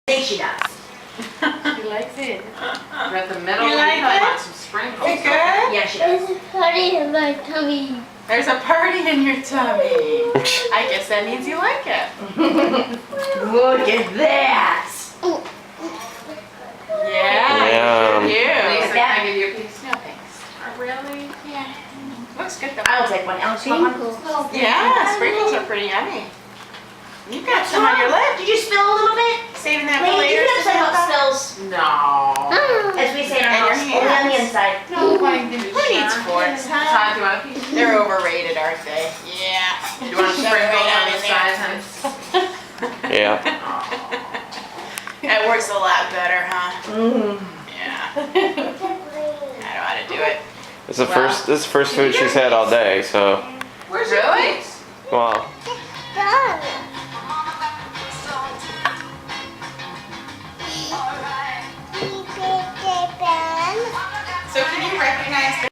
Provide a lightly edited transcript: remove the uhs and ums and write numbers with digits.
I think she does. She likes it. Got the middle. You like I it? want some sprinkles. You good? Yeah, she does. There's a party in my tummy. There's a party in your tummy. I guess that means you like it. Look at that. Yeah, Yeah. you sure do. Lisa, can I give you a piece? No thanks. Oh, really? Yeah. Looks good though. I'll take one. Alex, you want one? Sprinkles. Yeah, sprinkles are pretty yummy. You got some on your lip. Did you spill a little bit? Saving that for Lady, later. did you upset how it spills? No. As we say in our And your house, only on the hands. inside. No, who needs forks, huh? Todd, do you want a piece? They're overrated, aren't they? Yeah. Do you want a Shove it sprinkle right on on the in side, there. honey? Yeah. That works a lot better, huh? Mm. Yeah. I know how to do it. This is the first food she's had all day, so Where's your Really? piece? wow. Done. So can you recognize